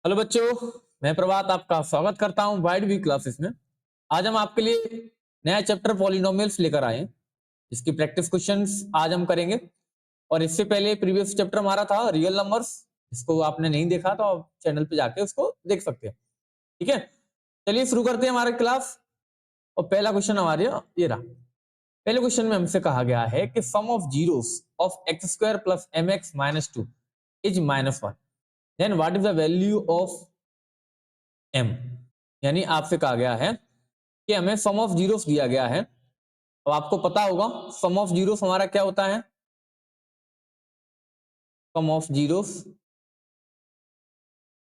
Hello बच्चों, मैं प्रभात आपका स्वागत करता हूं वाइड वी क्लासेस में। आज हम आपके लिए नया चैप्टर पॉलिनोमियल्स लेकर आए हैं। इसकी प्रैक्टिस क्वेश्चंस आज हम करेंगे। और इससे पहले प्रीवियस चैप्टर हमारा था रियल नंबर्स। इसको आपने नहीं देखा तो आप चैनल पे जाके उसको देख सकते हैं। ठीक है, चलिए शुरू करते हैं हमारी क्लास। और पहला क्वेश्चन हमारे ये रहा। पहले क्वेश्चन में हमसे कहा गया है कि sum of zeros of x square plus m x minus two is -1। Then what is the value of m. यानी आपसे कहा गया है कि हमें सम ऑफ जीरोस दिया गया है। अब आपको पता होगा सम ऑफ जीरोस हमारा क्या होता है। सम ऑफ जीरोस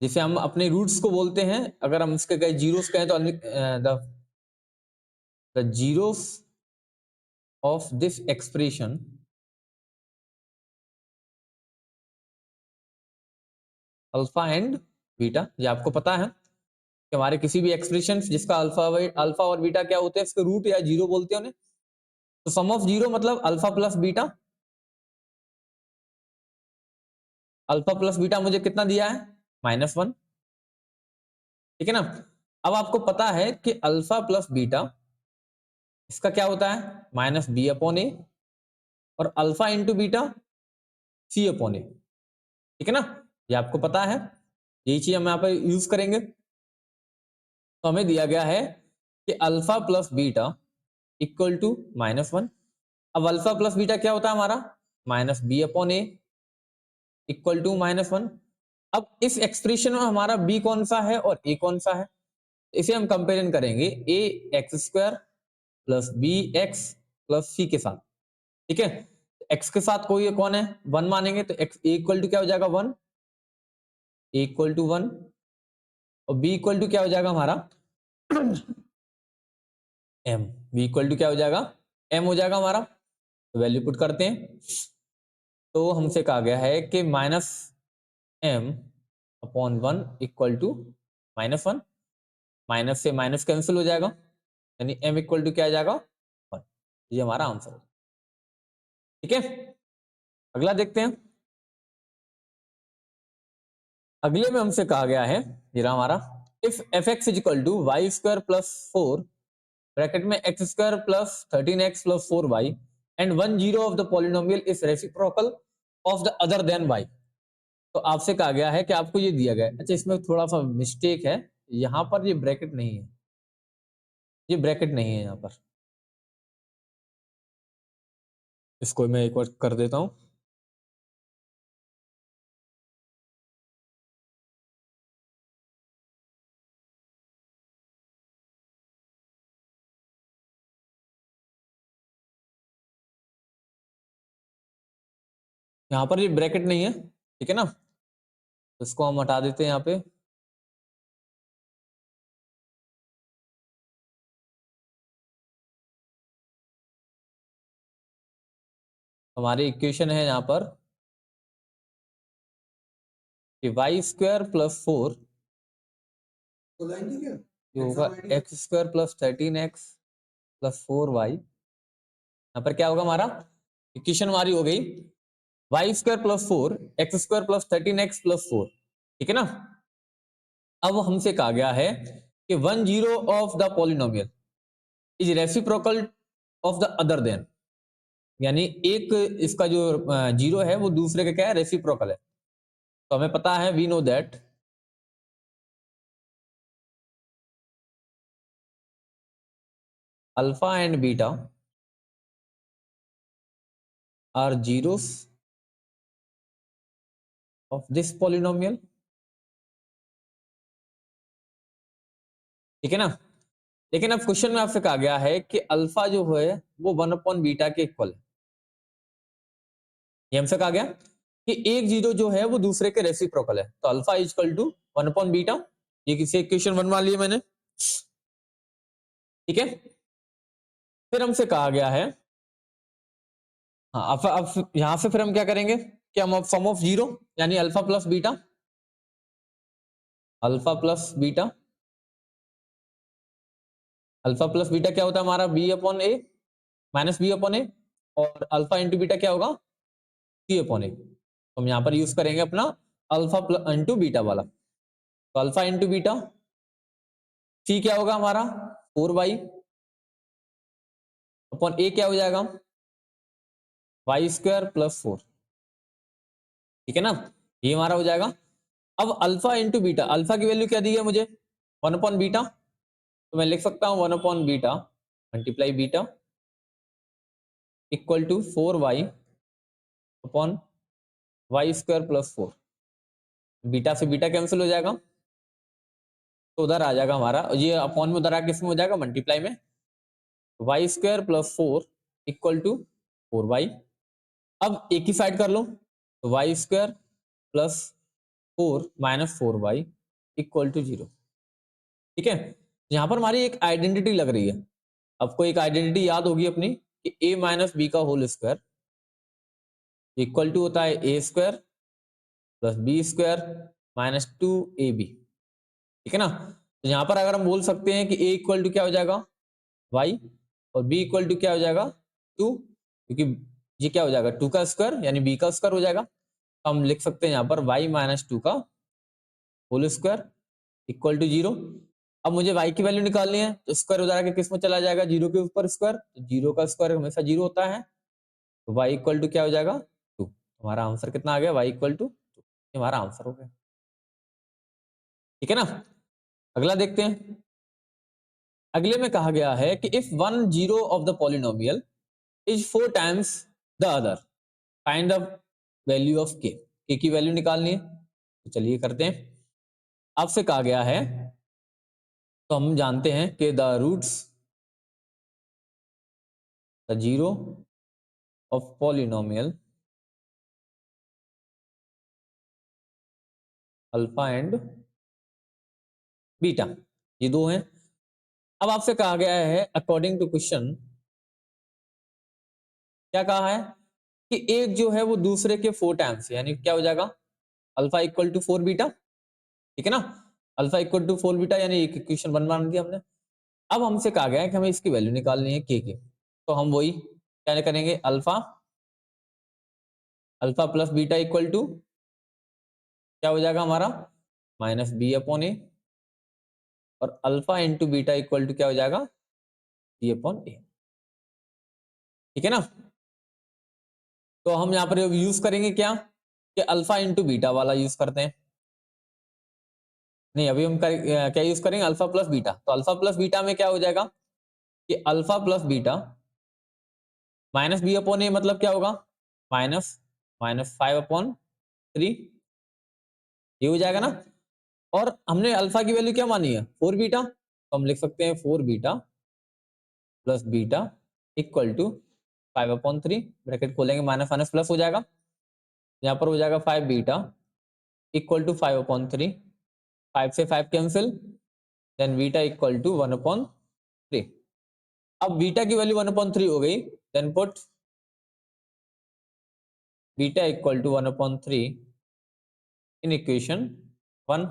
जिसे हम अपने रूट्स को बोलते हैं। अगर हम इसके कहीं जीरोस कहें तो the zeros of this expression alpha and beta. ये आपको पता है कि हमारे किसी भी एक्सप्रेशन जिसका अल्फा और बीटा क्या होते हैं, इसके रूट या जीरो बोलते हैं उन्हें। तो सम ऑफ जीरो मतलब alpha plus beta. Alpha plus beta मुझे कितना दिया है? -1। ठीक है ना। अब आपको पता है कि अल्फा प्लस बीटा इसका क्या होता है? -b/a। और अल्फा इंटू बीटा c/a। ठीक है ना, ये आपको पता है। यही चीज हम यहाँ पे यूज करेंगे। तो हमें दिया गया है कि alpha plus beta equal to -1। अब अल्फा प्लस बीटा क्या होता है हमारा? -b/a equal to -1। अब इस एक्सप्रेशन में हमारा b कौन सा है और a कौन सा है? इसे हम कंपेरिजन करेंगे a x square plus b x plus c के साथ। ठीक है, x के साथ कोई कौन है? 1 मानेंगे तो x इक्वल टू क्या हो जाएगा? 1, इक्वल टू 1। और b इक्वल टू क्या हो जाएगा हमारा? m। b इक्वल टू क्या हो जाएगा? m हो जाएगा हमारा। तो वैल्यू पुट करते हैं। तो हमसे कहा गया है कि -m/1 इक्वल टू -1। माइनस से माइनस कैंसिल हो जाएगा, यानी m इक्वल टू क्या आ जाएगा? 1। ये हमारा आंसर है। ठीक है, अगला देखते हैं। अगले में हमसे कहा गया है, ये रहा हमारा, if f x is equal to y square plus 4 bracket में x square plus 13x plus 4y and 1 zero of the polynomial is reciprocal of the other then y। तो आपसे कहा गया है कि आपको ये दिया गया है। अच्छा, इसमें थोड़ा सा मिस्टेक है, यहां पर ये ब्रैकेट नहीं है। ये ब्रैकेट नहीं है यहाँ पर। इसको मैं एक बार कर देता हूं। यहाँ पर ये ब्रैकेट नहीं है। ठीक है ना, तो इसको हम हटा देते हैं यहाँ पे। हमारी इक्वेशन है यहाँ पर कि वाई स्क्वायर प्लस 4 ये होगा x square plus 13x plus 4y। यहाँ पर क्या होगा हमारा? इक्वेशन हमारी हो गई y square plus 4 x square plus 13x plus 4। ठीक है ना। अब हमसे कहा गया है कि 1 zero of the polynomial is reciprocal of the other then. यानी एक इसका जो जीरो है वो दूसरे का क्या है? रेसिप्रोकल है। तो हमें पता है, we know that alpha and beta are zeros of this polynomial. ठीक है ना। लेकिन अब क्वेश्चन में आपसे कहा गया है कि अल्फा जो है वो 1/बीटा के इक्वल है। ये हमसे कहा गया कि एक जीरो जो है वो दूसरे के रेसिप्रोकल है। तो अल्फा इज इक्वल टू 1/बीटा। ये किसी इक्वेशन बनवा लिए मैंने। ठीक है, फिर हमसे कहा गया है, हाँ अब यहां से फिर हम क्या करेंगे कि हम अब सम ऑफ जीरो यानी alpha plus beta, alpha plus beta, alpha plus beta क्या होता है हमारा? b/a minus b/a। और अल्फा इंटू बीटा क्या होगा? c/a। तो हम यहाँ पर यूज करेंगे अपना अल्फा इंटू बीटा वाला। तो अल्फा इंटू बीटा, सी क्या होगा हमारा 4y अपॉन ए क्या हो जाएगा वाई स्क्वायर प्लस 4, ठीक है ना, ये हमारा हो जाएगा। अब अल्फा इंटू बीटा, अल्फा की वैल्यू क्या दी है मुझे 1 अपॉन बीटा, तो मैं लिख सकता हूं 1 upon beta multiply beta equal to 4y upon y square plus 4। Beta से बीटा कैंसिल हो जाएगा, तो उधर आ जाएगा हमारा, ये अपॉन में उधर आके किस में हो जाएगा मल्टीप्लाई में, y square plus 4 equal to 4y। अब एक ही साइड कर लो, तो y square plus 4 minus 4y equal to 0, ठीक है। यहाँ पर हमारी एक आइडेंटिटी लग रही है, आपको एक आइडेंटिटी याद होगी अपनी कि a माइनस बी का होल स्क्वायर इक्वल टू होता है a square plus b square minus 2ab, ठीक है ना। तो यहाँ पर अगर हम बोल सकते हैं कि a इक्वल टू क्या हो जाएगा y और b इक्वल टू क्या हो जाएगा 2, क्योंकि ये क्या हो जाएगा 2 का स्क्वायर यानी b का स्क्वायर हो जाएगा, तो हम लिख सकते हैं यहाँ पर y माइनस 2 का होल स्क्वायर इक्वल टू 0। अब मुझे y की वैल्यू निकालनी है, तो स्क्वायर हो जाएगा किस में चला जाएगा 0 के ऊपर स्क्वायर, तो 0 का स्क्वायर हमेशा 0 होता है, तो y इक्वल टू क्या हो जाएगा 2। हमारा आंसर कितना आ गया y इक्वल टू 2, ये हमारा आंसर हो गया, ठीक है ना। अगला देखते हैं। अगले में कहा गया है कि if one zero of the polynomial is 4 times the other find the value of के की वैल्यू निकालनी है, तो चलिए करते हैं। आपसे कहा गया है, तो हम जानते हैं कि the roots the zero of polynomial alpha and beta, ये दो हैं। अब आपसे कहा गया है अकॉर्डिंग टू क्वेश्चन, क्या कहा है कि एक जो है वो दूसरे के 4 टाइम्स, यानी क्या हो जाएगा अल्फा इक्वल टू 4 बीटा, ठीक है ना, अल्फा इक्वल टू 4 बीटा, यानी एक इक्वेशन बन दिया हमने। अब हमसे कहा गया है कि हमें इसकी वैल्यू निकालनी है के की, तो हम वही क्या करेंगे alpha alpha plus beta equal to क्या हो जाएगा हमारा माइनस बी अपॉन ए, और alpha into beta equal to क्या हो जाएगा सी अपॉन ए, ठीक है ना। तो हम यहाँ पर यूज करेंगे क्या कि अल्फा इंटू बीटा वाला यूज करते हैं, नहीं अभी हम क्या यूज करेंगे अल्फा प्लस बीटा, तो अल्फा प्लस बीटा में क्या हो जाएगा कि alpha plus beta minus b upon a, मतलब क्या होगा माइनस माइनस 5 अपॉन 3, ये हो जाएगा ना। और हमने अल्फा की वैल्यू क्या मानी है 4 बीटा, तो हम लिख सकते हैं 4 beta plus beta equal to 5 upon 3, bracket खोलेंगे माइनस माइनस प्लस हो जाएगा, यहाँ पर हो जाएगा 5 बीटा इक्वल टू 5 अपॉन 3, 5 से 5 cancel, then beta equal to 1 upon 3। अब बीटा की वैल्यू 1 अपॉन 3 हो गई, then put beta equal to 1 upon 3 in equation 1,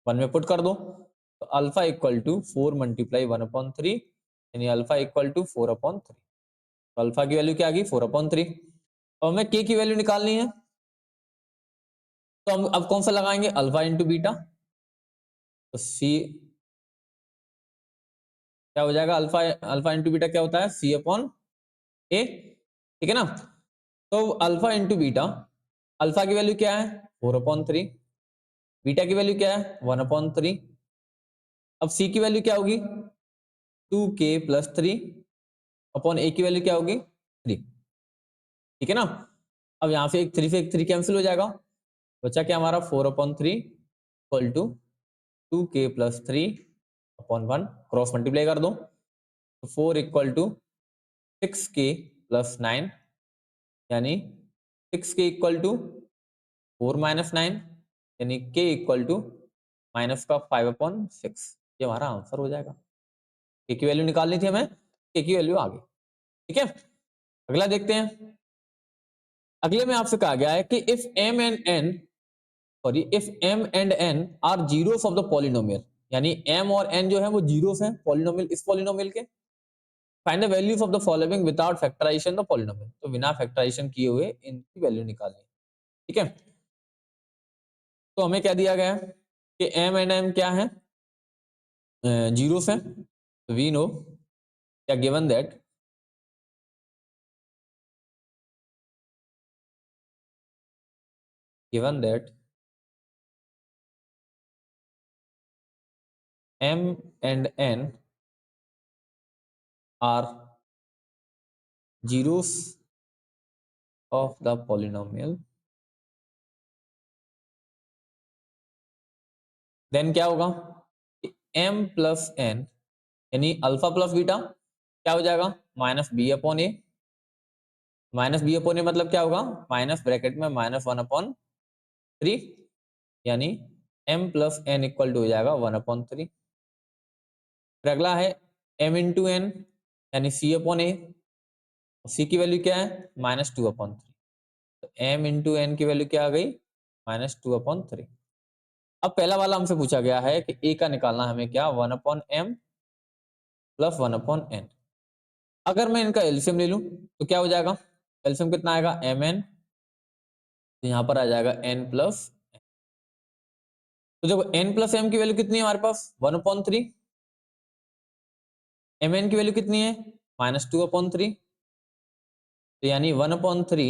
1 में पुट कर दो, तो alpha equal to 4 multiply 1 upon 3, यानी अल्फा इक्वल टू 4 अपॉन 3, तो अल्फा की वैल्यू क्या आ गई 4 अपॉन 3। अब हमें के की वैल्यू निकालनी है, तो हम अब कौन सा लगाएंगे अल्फा इंटू बीटा, तो सी क्या हो जाएगा अल्फा अल्फा इंटू बीटा क्या होता है सी अपॉन ए, ठीक है ना। तो अल्फा इंटू बीटा, अल्फा की वैल्यू क्या है 4 अपॉन 3, बीटा की वैल्यू क्या है 1 अपॉन 3, अब सी की वैल्यू क्या होगी 2k प्लस 3 अपॉन ए की वैल्यू क्या होगी 3, ठीक है ना। अब यहाँ से एक 3 कैंसिल हो जाएगा, बचा क्या हमारा 4 upon 3 equal to 2k plus 3 upon 1, cross multiply कर दो, तो 4 इक्वल टू 6k प्लस 9, यानी 6k इक्वल टू 4 माइनस 9, यानी k इक्वल टू माइनस का 5 अपॉन 6, ये हमारा आंसर हो जाएगा। k की वैल्यू निकालनी थी हमें, k की वैल्यू आ गई, ठीक है। अगला देखते हैं। अगले में आपसे कहा गया है कि if m and n sorry if m and n are zeros of the polynomial, यानी m और n जो है वो जीरोस हैं पॉलिनोमियल, इस पॉलिनोमियल के, find the values of the following without factorisation the polynomial, तो बिना फैक्टराइजेशन किए हुए इनकी वैल्यू निकालनी है, ठीक है। तो हमें क्या दिया गया है कि m एंड m क्या है, जीरो है, तो वी नो क्या given that m and n are zeros of the polynomial, then क्या होगा, m प्लस n यानी अल्फा प्लस बीटा क्या हो जाएगा, minus b upon a, minus b upon a मतलब क्या होगा, माइनस ब्रैकेट में माइनस वन अपॉन थ्री, यानी m plus n equal to हो जाएगा वन अपॉन थ्री। फिर अगला है m इंटू एन यानी c अपॉन ए, c की वैल्यू क्या है, माइनस टू अपॉन थ्री, तो m इंटू एन की वैल्यू क्या आ गई, माइनस टू अपॉन थ्री। अब पहला वाला हमसे पूछा गया है कि a का निकालना है हमें क्या, one upon m plus one upon n. अगर मैं इनका एलसीएम ले लूं तो क्या हो जाएगा, एलसीएम कितना आएगा, एम एन, तो यहाँ पर आ जाएगा n प्लस, तो देखो n प्लस एम की वैल्यू कितनी है हमारे पास, one upon three, m n की वैल्यू कितनी है, माइनस टू अपॉन थ्री, तो यानी वन अपॉन थ्री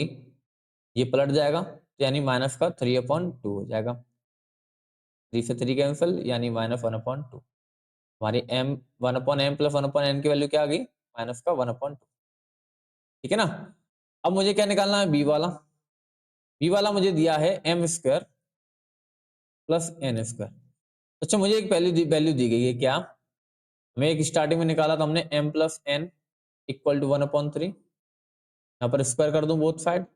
ये पलट जाएगा, तो यानी माइनस का थ्री अपॉन टू हो जाएगा, थ्री से थ्री कैंसिल, यानी माइनस वन अपॉन टू। हमारी m one upon m plus one upon n की वैल्यू क्या आ गई, माइनस का वन अपॉन टू। ठीक है ना। अब मुझे क्या निकालना है, बी वाला, बी वाला मुझे दिया है m square plus n square. अच्छा मुझे एक वैल्यू दी गई है क्या, हमें एक स्टार्टिंग में निकाला था हमने m plus n equal to one upon three, यहाँ पर स्क्वायर कर दूं both side,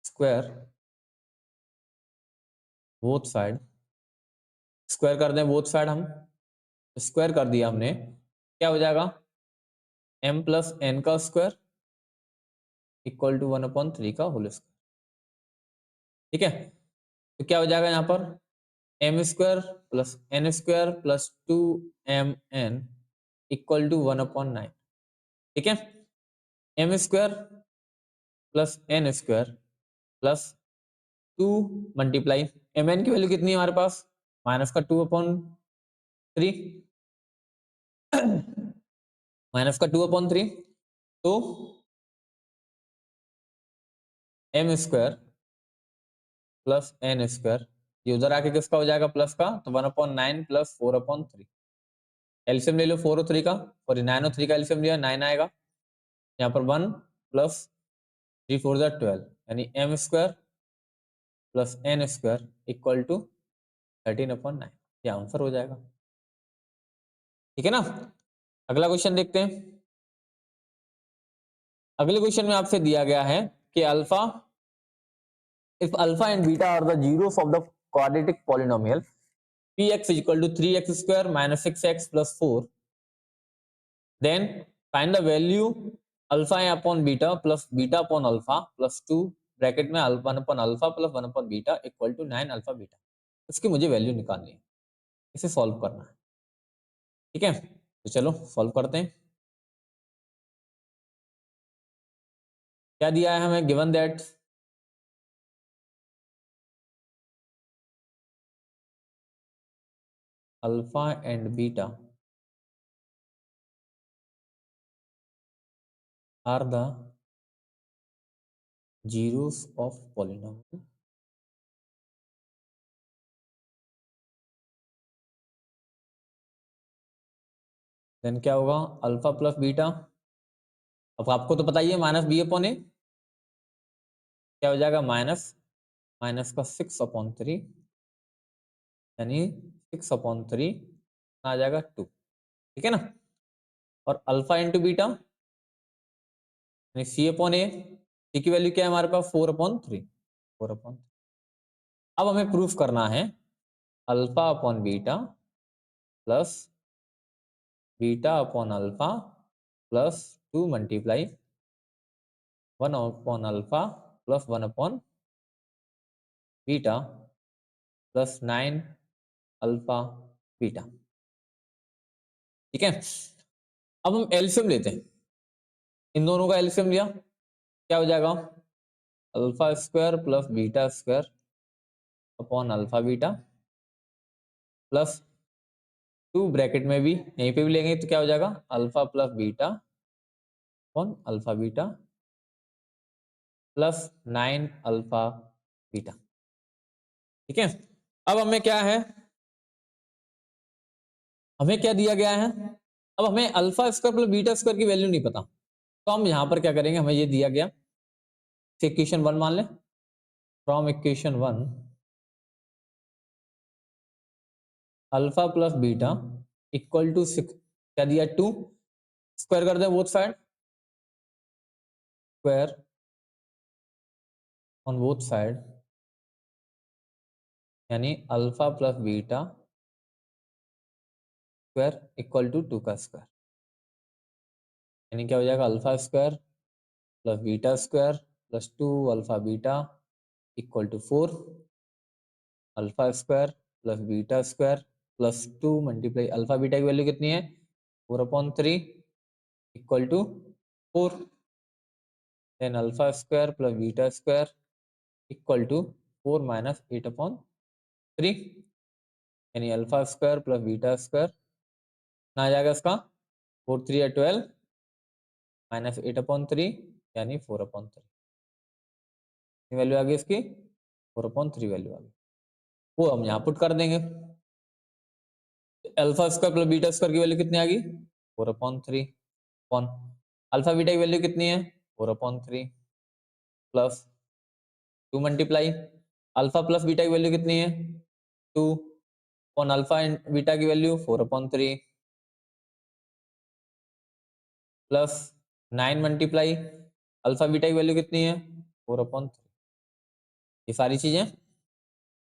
square both side, square कर दें बोथ साइड, हम स्क्वायर कर दिया हमने, क्या हो जाएगा, m प्लस एन का square equal to one upon three का होल स्क्वायर। ठीक है, तो क्या हो जाएगा यहाँ पर, m square plus n square plus two m n equal to one upon nine. ठीक है, m square plus n square plus two multiply m n की वैल्यू कितनी है हमारे पास, माइनस का टू अपॉन थ्री, माइनस का टू अपॉन थ्री, तो m square plus n square, ये उधर आके किसका हो जाएगा, प्लस का, तो one upon nine plus four upon three, LCM ले लो फोर और थ्री का, और नाइन और थ्री का एलसीएम लिया, नाइन आएगा, यहाँ पर वन प्लस थ्री फोर जार ट्वेल्व, यानी m square plus n square equal to thirteen upon nine, ये आंसर हो जाएगा। ठीक है ना। अगला क्वेश्चन देखते हैं। अगले क्वेश्चन में आपसे दिया गया है कि alpha, if alpha and beta are the zeros of the quadratic polynomial px is equal to 3x square minus 6x plus 4, then find the value alpha upon beta plus beta upon alpha plus 2 bracket में one upon alpha plus one upon beta equal to nine alpha beta, इसकी मुझे value निकालनी है, इसे solve करना है। ठीक है, तो चलो सॉल्व करते हैं। क्या दिया है हमें, given that alpha and beta are the zeros of polynomial, then क्या होगा, अल्फा प्लस बीटा, अब आपको तो पता ही है माइनस बी अपॉन ए, क्या हो जाएगा, माइनस माइनस का सिक्स अपॉन थ्री, यानी सिक्स अपॉन थ्री आ जाएगा टू। ठीक है ना, और अल्फा इंटू बीटा यानी सी अपॉन ए, सी की वैल्यू क्या है हमारे पास, four upon three, four upon. अब हमें प्रूफ करना है alpha upon beta plus beta upon alpha plus two multiply one upon alpha plus one upon beta plus nine alpha beta. ठीक है, अब हम एलसीएम लेते हैं, इन दोनों का एलसीएम लिया, क्या हो जाएगा, alpha square plus beta square upon alpha beta plus 2 bracket में भी यहीं पे भी लेंगे तो क्या हो जाएगा alpha plus beta upon alpha beta plus 9 alpha beta. ठीक है, अब हमें क्या है, हमें क्या दिया गया है, अब हमें alpha square plus beta square की वैल्यू नहीं पता, तो हम यहां पर क्या करेंगे, हमें ये दिया गया इक्वेशन 1 मान लें, from equation 1 alpha plus beta equal to 6 क्या दिया 2, स्क्वायर कर दें both side, square on both side यानी alpha plus beta square equal to 2 का स्क्वायर, यानी क्या हो जाएगा alpha square plus beta square plus 2 alpha beta equal to 4, alpha square plus beta square plus 2 multiply alpha beta की value कितनी है 4/3 equal to 4, then alpha square plus beta square equal to 4 minus 8/3, यानी alpha square plus beta square ना आ जाएगा इसका 4 3 या 12 minus 8/3 यानी 4/3, वैल्यू आ गई इसकी 4/3 वैल्यू आ गई, वो हम यहाँ पुट कर देंगे, alpha square plus beta square की वैल्यू कितनी आ गई 4/3 अपॉन अल्फा बीटा की वैल्यू कितनी है 4/3 plus 2 multiply alpha plus beta की वैल्यू कितनी है 2 अपॉन अल्फा एंड बीटा की value 4/3 plus 9 multiply alpha beta की वैल्यू कितनी है 4/3, ये सारी चीजें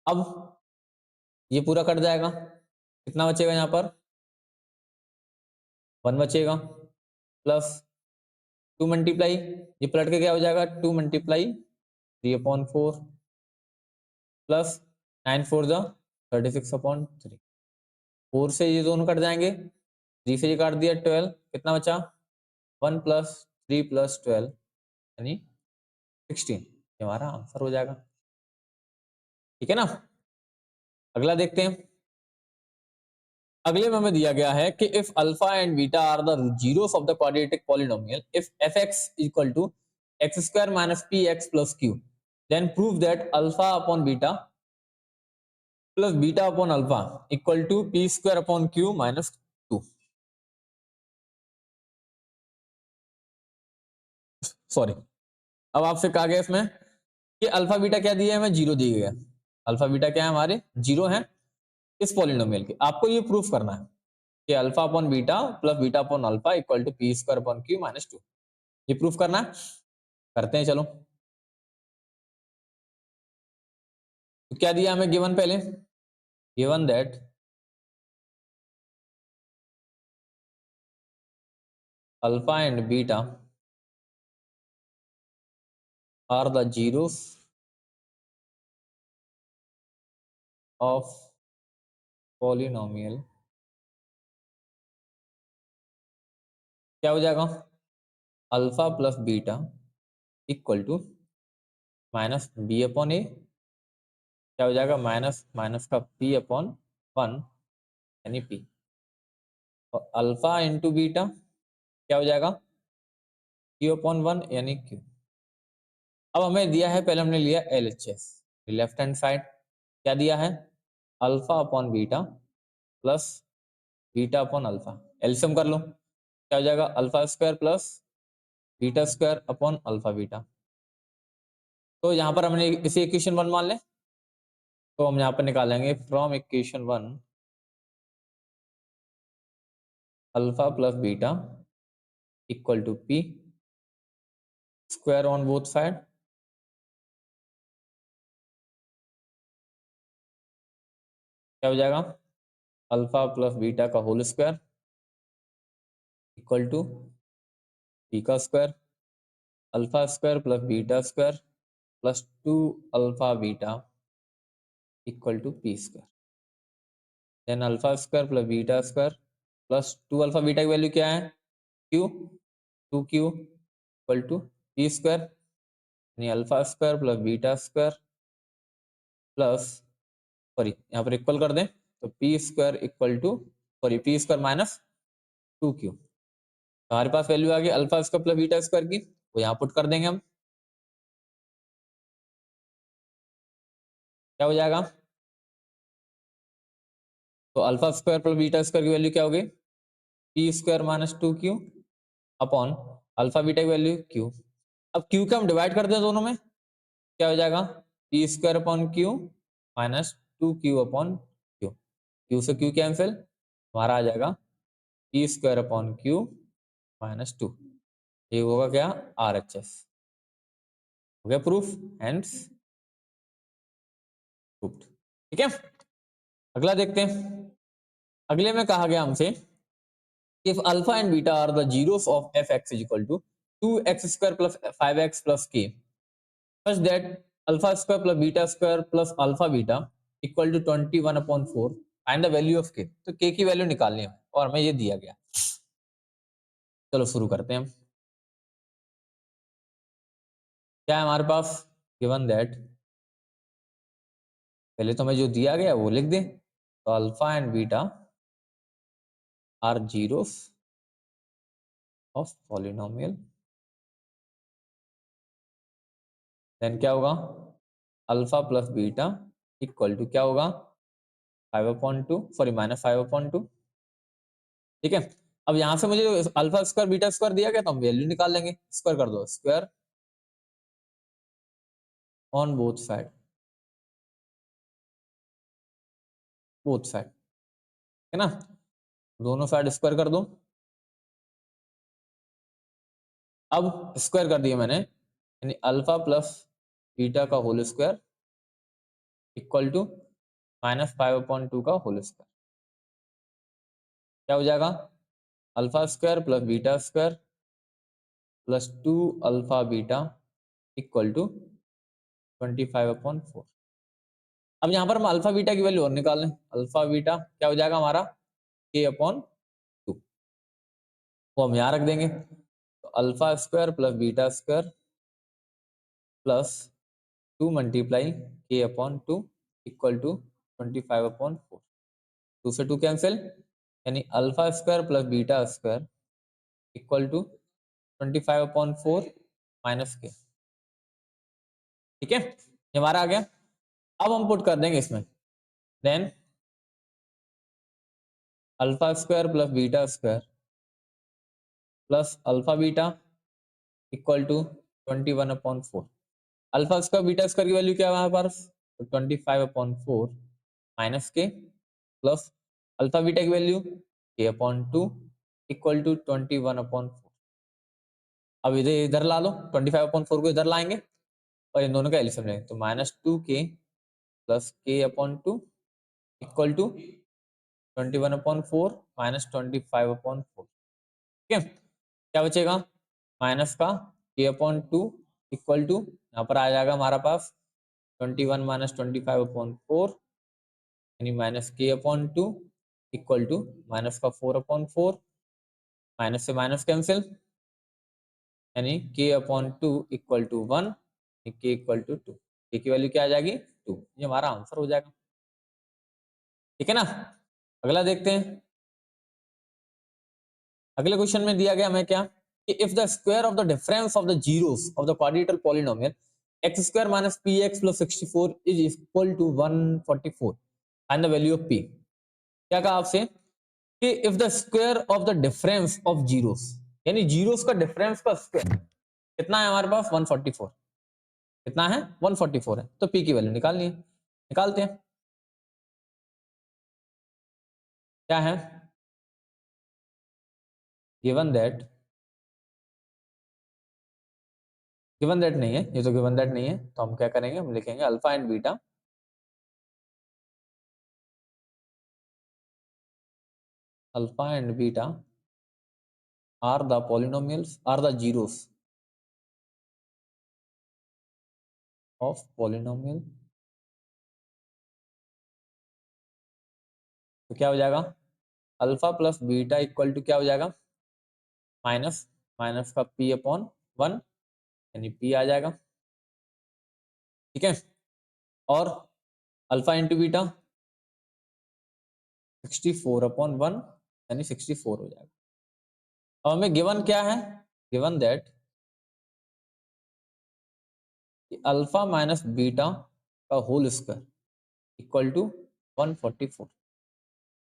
अब ये पूरा कट जाएगा, कितना बचेगा यहाँ पर 1 बचेगा प्लस 2 मल्टीप्लाई ये पलट के क्या हो जाएगा 2 मल्टीप्लाई 3/4 प्लस 9 4 जा 36/3, 4 से ये दोनों कट जाएंगे, 3 से ये काट दिया 12, कितना बचा 1 प्लस 3 प्लस 12 यानी 16, ये हमारा आंसर हो जाएगा। ठीक है ना, अगला देखते हैं, अगले में हमें दिया गया है कि if alpha and beta are the zeros of the quadratic polynomial if f x equal to x square minus p x plus q then prove that alpha upon beta plus beta upon alpha equal to p square upon q minus 2, sorry, अब आपसे कहा गया इसमें कि alpha beta क्या दिया है, हमें जीरो दिए गए, अल्फा बीटा क्या है हमारे जीरो है इस पॉलिनोमियल के, आपको ये प्रूफ करना है कि alpha upon beta plus beta upon alpha equal to p square upon q minus 2, ये प्रूफ करना है, करते हैं चलो। तो क्या दिया हमें गिवन, पहले given that alpha and beta are the zeros of polynomial, क्या हो जाएगा alpha plus beta equal to minus b upon a, क्या हो जाएगा माइनस माइनस का पी अपॉन 1 यानी पी, और अल्फा इंटू बीटा क्या हो जाएगा क्यू अपॉन 1 यानी क्यू। अब हमें दिया है, पहले हमने लिया L H S, left hand side क्या दिया है alpha upon beta plus beta upon alpha, LCM कर लो क्या हो जाएगा alpha square plus beta square upon alpha beta, तो यहाँ पर हमने इसी इक्वेशन 1 मान लें, तो हम यहाँ पर निकालेंगे from equation 1 alpha plus beta equal to p square on both side, क्या हो जाएगा अल्फा प्लस बीटा का whole square equal to p का square, alpha square plus beta square plus 2 alpha beta equal to p square, then alpha square plus beta square plus 2 alpha beta की value क्या है q, 2q equal to p square यानी alpha square plus beta square plus, sorry यहाँ पर equal कर दें तो p square equal to sorry p square minus 2q। हमारे पास वैल्यू आ गई alpha square plus beta square की, वो यहाँ पुट कर देंगे हम। क्या हो जाएगा? तो alpha square plus beta square की वैल्यू क्या होगी? P square minus 2q upon alpha beta की वैल्यू q। अब q का हम डिवाइड कर दें दोनों में, क्या हो जाएगा? P square upon q minus 2q upon Q. Q से क्यू कैंसिल, हमारा आ जाएगा P square upon q minus 2। ये होगा क्या? R H S. हो गया प्रूफ, हेंस प्रूफ्ड। ठीक है, अगला देखते हैं। अगले में कहा गया हमसे if alpha and beta are the zeros of fx is equal to 2x square plus 5x plus k such that alpha square plus beta square plus alpha beta equal to 21 upon 4 find the value of k। तो k की value निकालनी है और हमें ये दिया गया। चलो शुरू करते हैं। क्या है हमारे पास? गिवन दैट, पहले तो हमें जो दिया गया वो लिख दें। तो alpha and beta are zeros of polynomial, then क्या होगा? Alpha plus beta equal to क्या होगा? 5/2 सॉरी माइनस 5/2। ठीक है, अब यहां से मुझे अल्फा स्क्वायर बीटा स्क्वायर दिया गया तो हम वैल्यू निकाल लेंगे। स्क्वायर कर दो, स्क्वायर ऑन बोथ साइड है ना, दोनों साइड स्क्वायर कर दो। अब स्क्वायर कर दिया मैंने, यानी अल्फा प्लस बीटा का होल स्क्वायर इक्वल टू -5/2 का होल स्क्वायर। क्या हो जाएगा? Alpha square plus beta square plus 2 alpha beta equal to 25/4। अब यहाँ पर हम अल्फा बीटा की वैल्यू और निकाल लें। अल्फा बीटा क्या हो जाएगा हमारा? k/2। वो हम यहाँ रख देंगे। तो alpha square plus beta square plus 2 multiply k/2 equal to 25/4। 2 से 2 कैंसिल, यानी alpha square plus beta square equal to 25/4 minus k. ठीक है, ये हमारा आ गया। अब हम पुट कर देंगे इसमें, then alpha square plus beta square plus alpha beta equal to 21/4। Alpha square beta square की वैल्यू क्या है हमारे पास? तो 25/4 minus k plus alpha beta की वैल्यू k/2 इक्वल टू 21/4। अब इधर इधर ला लो, 25/4 को इधर लाएंगे और इन दोनों का एलसीएम लेंगे। तो -2k plus k/2 equal to 21/4 minus 25/4। ठीक है, क्या बचेगा? माइनस का k/2 इक्वल टू यहाँ पर आ जाएगा हमारा पास 21 माइनस 25/4 यानी minus k/2 equal to minus का 4/4 माइनस से माइनस कैंसिल, यानी k/2 equal to 1 k equal to 2। k की वैल्यू क्या आ जाएगी? 2। ये हमारा आंसर हो जाएगा। ठीक है ना, अगला देखते हैं। अगले क्वेश्चन में दिया गया हमें क्या कि if the square of the difference of the zeros of the quadratical polynomial x square minus px plus 64 is equal to 144 find the value of p। क्या कहा आपसे कि if the square of the difference of zeros, यानी zeros का difference का square कितना है हमारे पास? 144। कितना है? 144 है। तो p की वैल्यू निकालनी है, निकालते हैं। क्या है? गिवन दैट, गिवन दैट नहीं है ये, तो गिवन दैट नहीं है तो हम क्या करेंगे? हम लिखेंगे alpha and beta alpha and beta are the polynomials are the zeros of polynomial. तो क्या हो जाएगा? Alpha plus beta equal to क्या हो जाएगा? माइनस माइनस का p/1 यानी p आ जाएगा। ठीक है, और अल्फा इंटू बीटा 64/1 यानी 64 हो जाएगा। अब हमें गिवन क्या है, given that alpha minus beta का होल स्क्वायर इक्वल टू 144।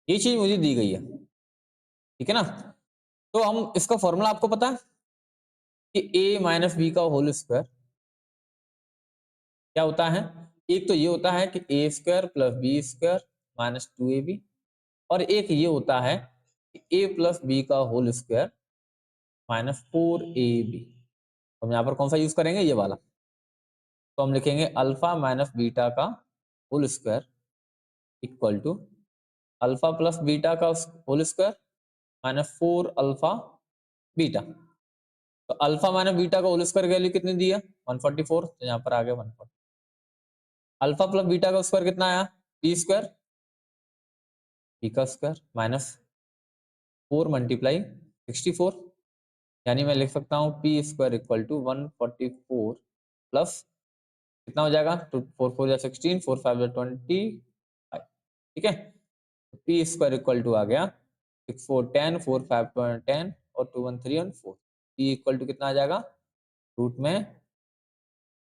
ये चीज मुझे दी गई है, ठीक है ना। तो हम इसका फॉर्मूला आपको पता है कि a माइनस बी का होल स्क्वायर क्या होता है। एक तो ये होता है कि a square plus b square minus 2ab, और एक ये होता है कि a प्लस बी का होल स्क्वायर माइनस 4ab। हम यहाँ पर कौन सा यूज करेंगे, ये वाला। तो हम लिखेंगे अल्फा माइनस बीटा का whole square equal to alpha plus beta का whole square minus 4 alpha beta. तो अल्फा माइनस बीटा का होल स्क्वायर वैल्यू कितनी दी है, 144, तो यहाँ पर आ गया 140। अल्फा प्लस बीटा का स्क्वायर कितना आया, पी स्क्वायर, पी का स्क्वायर माइनस 4 मल्टीप्लाई 64, यानी मैं लिख सकता हूँ p square equal to 144 plus कितना हो जाएगा, 4 4 या 16, 4 5 या 25, ठीक है। पी स्क्वायर इक्वल टू आ गया 6 4 10, 4 5 10 और 2 1 3 और 4। पी इक्वल टू कितना आ जाएगा, रूट में,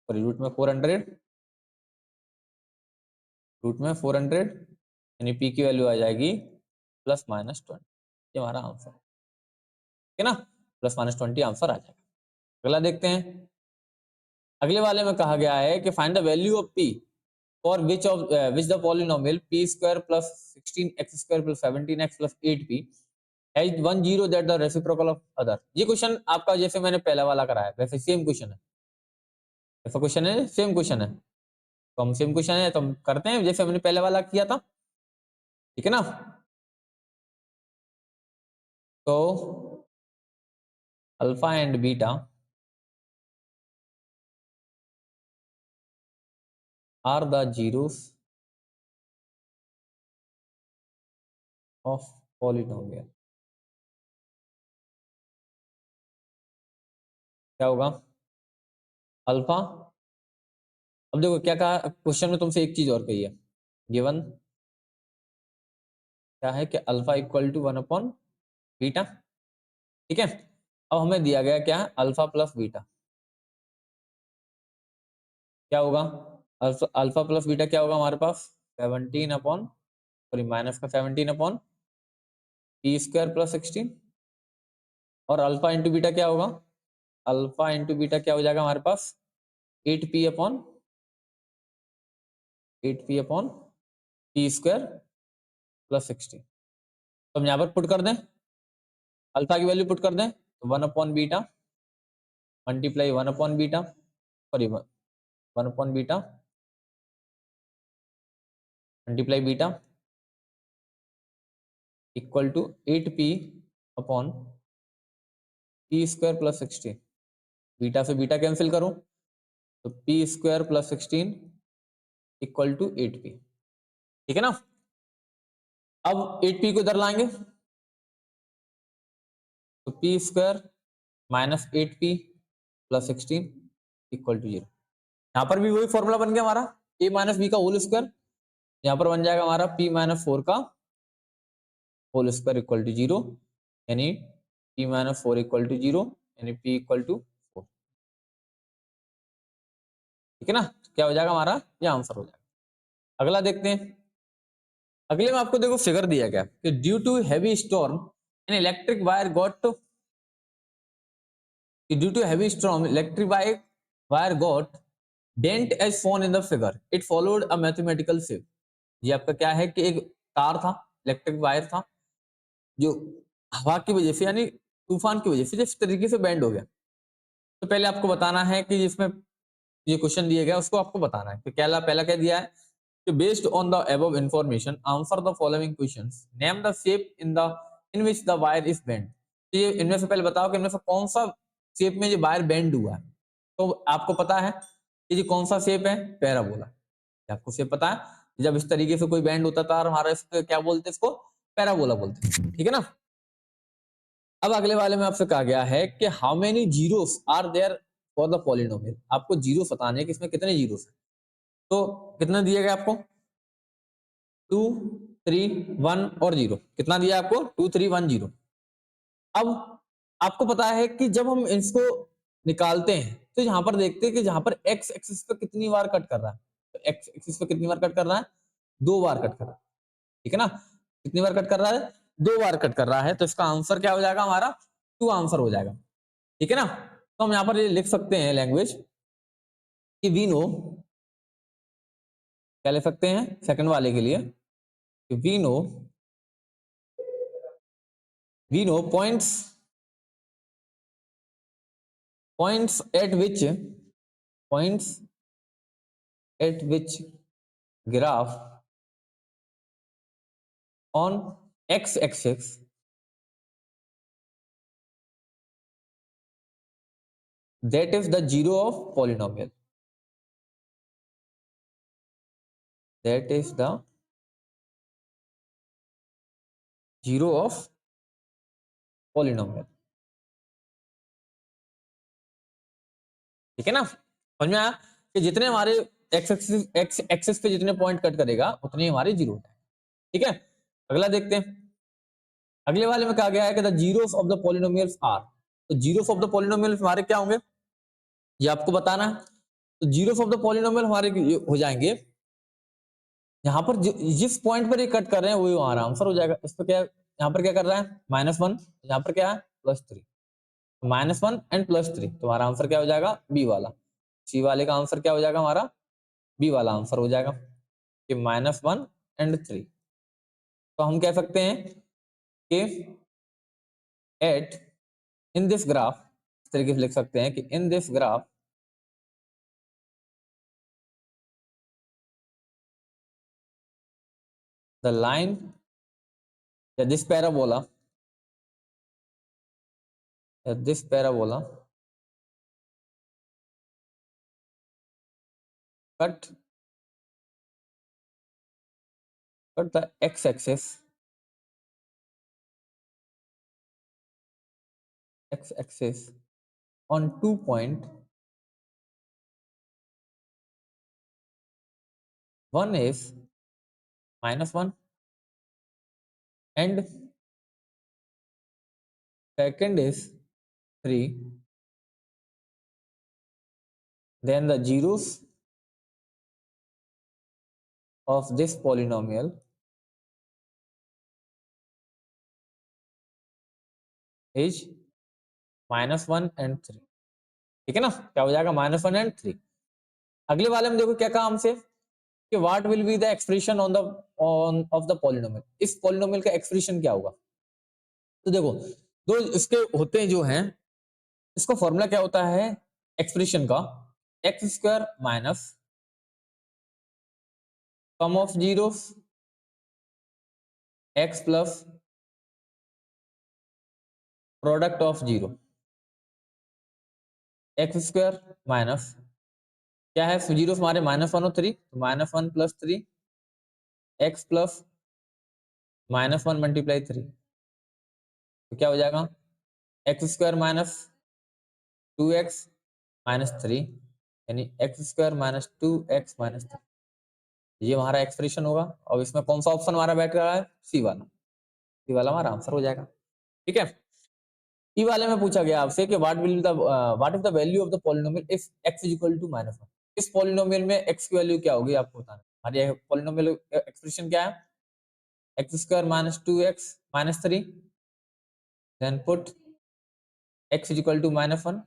सॉरी रूट में 400, रूट में 400, यानी पी की वैल्यू आ जाएगी प्लस माइनस 20। ये हमारा आंसर, ठीक है ना, प्लस माइनस 20 आंसर आ जाएगा। अगला देखते हैं। अगले वाले में कहा गया है कि find the value of P for which the polynomial P square plus 16x square plus 17x plus 8p has 1 0 that the reciprocal of other. ये क्वेश्चन आपका जैसे मैंने पहला वाला कराया वैसे सेम क्वेश्चन है, ऐसा क्वेश्चन है, सेम क्वेश्चन है। तो हम सेम क्वेश्चन है तो हम करते हैं जैसे हमने पहले वाला किया था, ठीक है ना। तो alpha and beta are the zeros of polynomial. क्या होगा, अल्फा, अब देखो क्या कहा क्वेश्चन में, तुमसे एक चीज और कही है, गिवन क्या है कि alpha equal to 1 upon beta, ठीक है। अब हमें दिया गया क्या है, अल्फा प्लस बीटा। क्या होगा, अल्फा अल्फा प्लस बीटा क्या होगा हमारे पास, 17 अपॉन, सॉरी माइनस का 17 अपॉन पी स्क्वायर प्लस 16, और अल्फा इंटू बीटा क्या होगा, अल्फा इंटू बीटा क्या हो जाएगा हमारे पास, 8p upon p square plus 16। तो हम यहाँ पर पुट कर दें, अल्फा की वैल्यू पुट कर दें, तो 1 upon beta multiply 1 upon beta, sorry 1 upon beta multiply beta equal to 8p upon p square plus 16। Beta से बीटा कैंसिल करूं तो p square plus 16 equal to 8p, ठीक है ना। अब 8p को इधर लाएंगे तो p square minus 8p plus 16 equal to 0। यहाँ पर भी वही फॉर्मूला बन गया हमारा, a माइनस बी का होल स्क्वायर, यहाँ पर बन जाएगा हमारा p माइनस 4 का होल स्क्वायर इक्वल टू 0, यानी p माइनस 4 इक्वल टू 0, यानी p इक्वल टू 4, ठीक है ना। क्या हो जाएगा हमारा, ये आंसर हो जाएगा। अगला देखते हैं। अगले में आपको देखो फिगर दिया गया कि due to heavy storm an electric wire got, due to heavy storm electric wire got dent as shown in the figure, it followed a mathematical shape. ये आपका क्या है कि एक तार था, इलेक्ट्रिक वायर था, जो हवा की वजह से यानी तूफान की वजह से जिस तरीके से बेंड हो गया। तो पहले आपको बताना है कि जिसमें ये क्वेश्चन दिया गया उसको आपको बताना है कि क्या, पहला क्या दिया है कि based on the above information answer the following questions, name the shape in which the wire is bend. तो ये इनमें से पहले बताओ कि इनमें से कौन सा शेप में ये वायर बेंड हुआ है। तो आपको पता है कि ये कौन सा शेप है, पैराबोला। आपको शेप पता है, जब इस तरीके से कोई बेंड होता था हमारा, इसको क्या बोलते हैं, इसको पैराबोला बोलते हैं, ठीक है ना। अब अगले वाले में आपसे कहा गया है कि how many zeros are there for the polynomial. आपको जीरो बताने हैं कि इसमें कितने जीरोस हैं। तो कितना दिया गया आपको, 2 3 1 और 0 कितना दिया आपको 2 3 1 0। अब आपको पता है कि जब हम इसको निकालते हैं तो यहाँ पर देखते हैं कि जहां पर x एक्सिस पे कितनी बार कट कर रहा है, तो x एक्सिस पे कितनी बार कट कर रहा है, 2 बार कट कर रहा है, ठीक है ना। कितनी बार कट कर रहा है, 2 बार कट कर रहा है, तो इसका आंसर क्या हो जाएगा हमारा 2 आंसर हो जाएगा, ठीक है ना। तो हम यहाँ पर ये लिख सकते हैं लैंग्वेज कि वी नो, क्या लिख सकते हैं सेकंड वाले के लिए, we know points at which graph on x axis that is the zero of polynomial, that is the zero of polynomial, ठीक है ना। समझ में आया कि जितने हमारे एक्स एक्सिस पे जितने पॉइंट कट करेगा उतने हमारे जीरो है, ठीक है। अगला देखते हैं, अगले वाले में कहा गया है कि the zeros of the polynomials are, तो जीरोस ऑफ द पॉलिनोमियल्स हमारे क्या होंगे ये आपको बताना है। तो जीरोस ऑफ द पॉलिनोमियल हमारे हो जाएंगे यहाँ पर जिस पॉइंट पर ये कट कर रहे हैं वही हमारा आंसर हो जाएगा। इस पर क्या यहाँ पर क्या कर रहा है -1, यहाँ पर क्या है +3, -1 एंड +3, तो हमारा आंसर क्या हो जाएगा बी वाला। सी वाले का आंसर क्या हो जाएगा हमारा बी वाला आंसर हो जाएगा कि -1 एंड 3। तो हम कह सकते हैं कि एट इन दिस ग्राफ, इस तरीके से लिख सकते हैं कि in this graph the line या this parabola cut the x-axis on 2 point, one is -1 and second is 3, then the zeros of this polynomial is -1 and 3, ठीक है ना। क्या हो जाएगा -1 एंड 3। अगले वाले में देखो क्या कहा हमसे कि what will be the expression on off the polynomial, इस पॉलिनोमियल का एक्सप्रेशन क्या होगा। तो देखो दो इसके होते हैं जो हैं, इसका फॉर्मूला क्या होता है एक्सप्रेशन का, x² minus sum of zeros x plus product of zero, x² minus क्या है जीरो हमारे -1 और 3, तो -1 + 3 x प्लस -1 × 3, तो क्या हो जाएगा x² माइनस 2x माइनस 3, यानी x² माइनस 2x माइनस 3, ये हमारा एक्सप्रेशन होगा। और इसमें कौन सा ऑप्शन हमारा बैठ रहा है सी वाला, सी वाला हमारा आंसर हो जाएगा, ठीक है। ई वाले में पूछा गया आपसे कि what is the value of the polynomial if x = -1, इस पॉलिनोमियल में x की वैल्यू क्या होगी आपको बताना है। हमारे पॉलिनोमियल एक्सप्रेशन क्या है x² minus 2x minus 3, then put x = -1,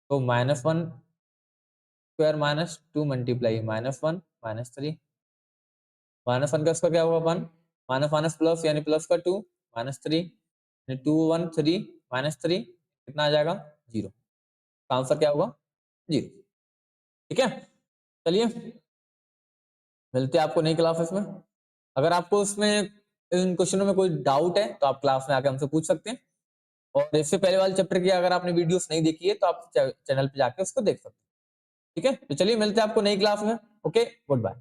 तो -1² माइनस 2 मल्टीप्लाई -1 माइनस 3, -1 का स्क्वायर क्या होगा 1, माइनस प्लस यानी प्लस का 2 -3, 2 1 3 -3 कितना आ जाएगा 0, आंसर क्या होगा 0, ठीक है। चलिए मिलते हैं आपको नई क्लासेस में। अगर आपको इसमें इन क्वेश्चनों में कोई डाउट है तो आप क्लास में आके हमसे पूछ सकते हैं, और इससे पहले वाले चैप्टर की अगर आपने वीडियोस नहीं देखी है तो आप चैनल पे जाके उसको देख सकते हैं, ठीक है। तो चलिए मिलते हैं आपको नई क्लास में, ओके गुड बाय।